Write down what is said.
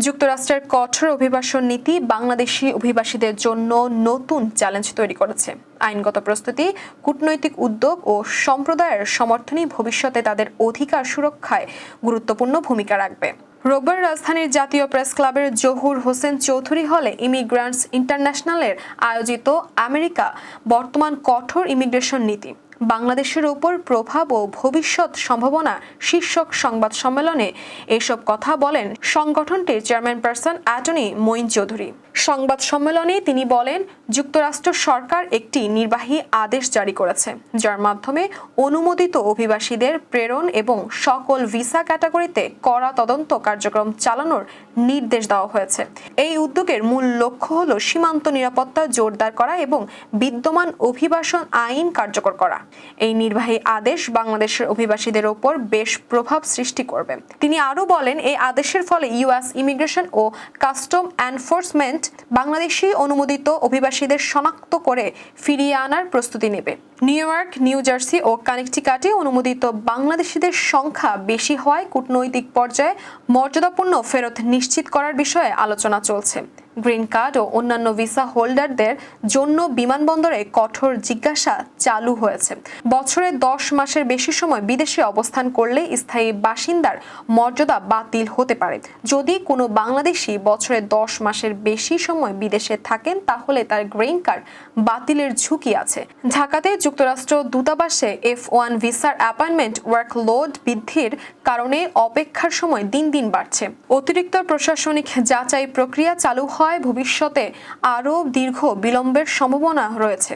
যুক্তরাষ্ট্রের কঠোর অভিবাসন নীতি বাংলাদেশি অভিবাসীদের জন্য নতুন চ্যালেঞ্জ তৈরি করেছে। আইনগত প্রস্তুতি, কূটনৈতিক উদ্যোগ ও সম্প্রদায়ের সমর্থনই ভবিষ্যতে তাদের অধিকার সুরক্ষায় গুরুত্বপূর্ণ ভূমিকা রাখবে। রোববার রাজধানীর জাতীয় প্রেস ক্লাবের জহুর হোসেন চৌধুরী হলে ইমিগ্রান্টস ইন্টারন্যাশনালের আয়োজিত আমেরিকা বর্তমান কঠোর ইমিগ্রেশন নীতি, বাংলাদেশের উপর প্রভাব ও ভবিষ্যৎ সম্ভাবনা শীর্ষক সংবাদ সম্মেলনে এসব কথা বলেন সংগঠনটির চেয়ারম্যান অ্যাটর্নি মঈন চৌধুরী। সংবাদ সম্মেলনে তিনি বলেন, যুক্তরাষ্ট্র সরকার একটি নির্বাহী আদেশ জারি করেছে, যার মাধ্যমে অনুমোদিত অভিবাসীদের প্রেরণ এবং সকল ভিসা ক্যাটাগরিতে কড়া তদন্ত কার্যক্রম চালানোর নির্দেশ দেওয়া হয়েছে। এই উদ্যোগের মূল লক্ষ্য হল সীমান্ত নিরাপত্তা জোরদার করা এবং বিদ্যমান অভিবাসন আইন কার্যকর করা। এই নির্বাহী আদেশ বাংলাদেশের অভিবাসীদের ওপর বেশ প্রভাব সৃষ্টি করবে। তিনি আরও বলেন, এই আদেশের ফলে ইউএস ইমিগ্রেশন ও কাস্টম এনফোর্সমেন্ট বাংলাদেশি অনুমোদিত অভিবাসীদের শনাক্ত করে ফিরিয়ে আনার প্রস্তুতি নেবে। নিউ ইয়র্ক, নিউ জার্সি ও কানেকটিকাটে অনুমোদিত বাংলাদেশিদের সংখ্যা বেশি হওয়ায় কূটনৈতিক পর্যায়ে মর্যাদাপূর্ণ ফেরত নিশ্চিত করার বিষয়ে আলোচনা চলছে। গ্রিন কার্ড ও অন্যান্য ভিসা হোল্ডারদের জন্য বিমানবন্দরে কঠোর জিজ্ঞাসা চালু হয়েছে। বছরে 10 মাসের বেশি সময় বিদেশে অবস্থান করলে স্থায়ী বাসিন্দার মর্যাদা বাতিল হতে পারে। যদি কোনো বাংলাদেশি বছরে 10 মাসের বেশি সময় বিদেশে থাকেন, তাহলে তার গ্রিন কার্ড বাতিলের ঝুঁকি আছে। ঢাকাতে যুক্তরাষ্ট্র দূতাবাসে F1 ভিসার অ্যাপয়েন্টমেন্ট ওয়ার্কলোড বৃদ্ধির কারণে অপেক্ষার সময় দিন দিন বাড়ছে। অতিরিক্ত প্রশাসনিক যাচাই প্রক্রিয়া চালু হয় ভবিষ্যতে আরও দীর্ঘ বিলম্বের সম্ভাবনা রয়েছে।